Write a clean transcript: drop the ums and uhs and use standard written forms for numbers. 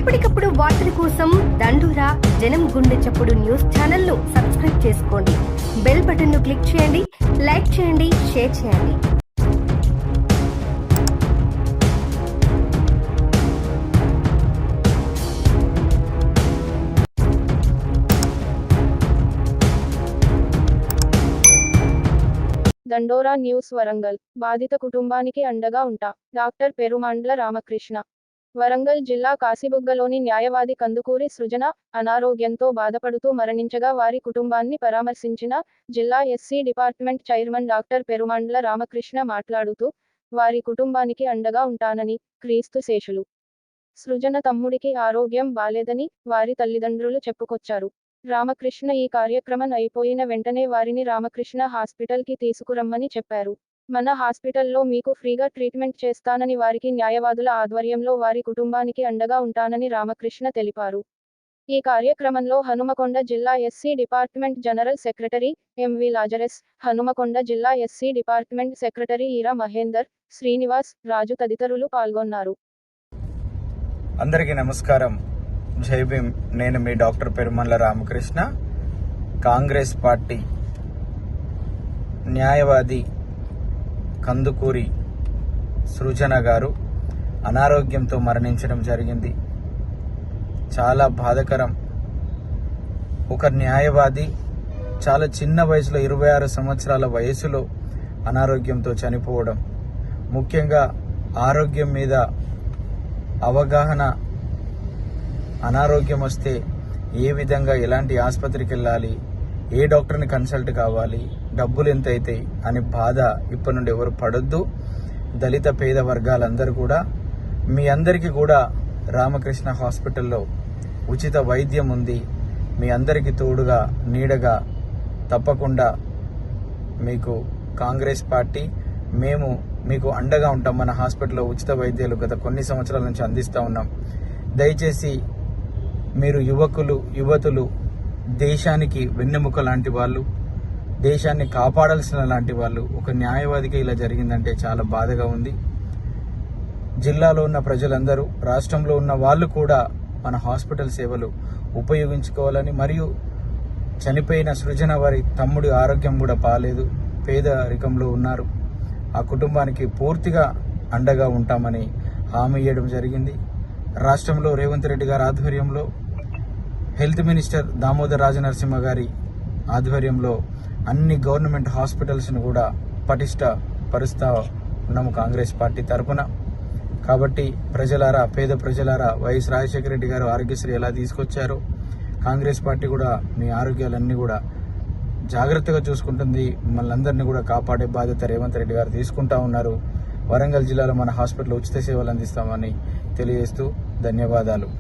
ఎప్పటికప్పుడు వార్తల కోసం దండూరా జనం గుండె చప్పుడు న్యూస్ ఛానల్ ను సబ్స్క్రైబ్ చేసుకోండి. బెల్ బటన్ ను క్లిక్ చేయండి, లైక్ చేయండి, షేర్ చేయండి. దండోరా న్యూస్ వరంగల్. బాధిత కుటుంబానికి అండగా ఉంటా. డాక్టర్ పెరుమాండ్ల రామకృష్ణ. వరంగల్ జిల్లా కాశీబుగ్గలోని న్యాయవాది కందుకూరి సృజన అనారోగ్యంతో బాధపడుతూ మరణించగా వారి కుటుంబాన్ని పరామర్శించిన జిల్లా SC department chairman doctor Perumandla Ramakrishna మాట్లాడుతూ, వారి కుటుంబానికి అండగా ఉంటానని, క్రీస్తు శేషులు. సృజన తమ్ముడికి ఆరోగ్యం బాలేదని వారి తల్లిదండ్రులు చెప్పుకొచ్చారు. రామకృష్ణ ఈ కార్యక్రమం అయిపోయిన వెంటనే వారిని రామకృష్ణ హాస్పిటల్ కి తీసుకురమ్మని చెప్పారు. మన హాస్పిటల్లో మీకు ఫ్రీగా ట్రీట్మెంట్ చేస్తానని వారికి న్యాయవాదుల ఆధ్వర్యంలో వారి కుటుంబానికి అండగా ఉంటానని రామకృష్ణ తెలిపారు. ఈ కార్యక్రమంలో హనుమకొండ జిల్లా SC department general secretary MV Lazarus, Hanumakonda జిల్లా ఎస్సీ డిపార్ట్మెంట్ సెక్రటరీ ఈరా మహేందర్, శ్రీనివాస్, రాజు తదితరులు పాల్గొన్నారు. అందరికీ నమస్కారం. జై భీమ్. నేను మీ డాక్టర్ పెరుమాండ్ల రామకృష్ణ. కాంగ్రెస్ పార్టీ న్యాయవాది కందుకూరి సృజన గారు అనారోగ్యంతో మరణించడం జరిగింది. చాలా బాధాకరం. ఒక న్యాయవాది చాలా చిన్న వయసులో 26 సంవత్సరాల వయసులో అనారోగ్యంతో చనిపోవడం, ముఖ్యంగా ఆరోగ్యం మీద అవగాహన, అనారోగ్యం వస్తే ఏ విధంగా ఎలాంటి ఆసుపత్రికి వెళ్ళాలి, ఏ డాక్టర్ని కన్సల్ట్ కావాలి, డబ్బులు ఎంత అవుతాయి అని బాధ ఇప్పటి నుండి ఎవరు పడొద్దు. దళిత పేద వర్గాలందరూ కూడా, మీ అందరికీ కూడా రామకృష్ణ హాస్పిటల్లో ఉచిత వైద్యం ఉంది. మీ అందరికీ తోడుగా నీడగా తప్పకుండా మీకు కాంగ్రెస్ పార్టీ మేము మీకు అండగా ఉంటాం. మన హాస్పిటల్లో ఉచిత వైద్యాలు గత కొన్ని సంవత్సరాల నుంచి అందిస్తూ ఉన్నాం. దయచేసి మీరు యువతులు దేశానికి వెన్నెముక లాంటి వాళ్ళు, దేశాన్ని కాపాడాల్సిన లాంటి వాళ్ళు. ఒక న్యాయవాదికి ఇలా జరిగిందంటే చాలా బాధగా ఉంది. జిల్లాలో ఉన్న ప్రజలందరూ, రాష్ట్రంలో ఉన్న వాళ్ళు కూడా మన హాస్పిటల్ సేవలు ఉపయోగించుకోవాలని, మరియు చనిపోయిన సృజన వారి తమ్ముడి ఆరోగ్యం కూడా బాలేదు, పేదరికంలో ఉన్నారు. ఆ కుటుంబానికి పూర్తిగా అండగా ఉంటామని హామీ ఇవ్వడం జరిగింది. రాష్ట్రంలో రేవంత్ రెడ్డి గారి ఆధ్వర్యంలో, హెల్త్ మినిస్టర్ దామోదర్ రాజనరసింహ గారి ఆధ్వర్యంలో అన్ని గవర్నమెంట్ హాస్పిటల్స్ను కూడా పటిష్టపరుస్తూ ఉన్నాము కాంగ్రెస్ పార్టీ తరఫున. కాబట్టి ప్రజలారా, పేద ప్రజలారా, వైఎస్ రాజశేఖర రెడ్డి గారు ఆరోగ్యశ్రీ ఎలా తీసుకొచ్చారో కాంగ్రెస్ పార్టీ కూడా మీ ఆరోగ్యాలన్నీ కూడా జాగ్రత్తగా చూసుకుంటుంది. మిమ్మల్ని అందరినీ కూడా కాపాడే బాధ్యత రేవంత్ రెడ్డి గారు తీసుకుంటా ఉన్నారు. వరంగల్ జిల్లాలో మన హాస్పిటల్ ఉచిత సేవలు అందిస్తామని తెలియజేస్తూ ధన్యవాదాలు.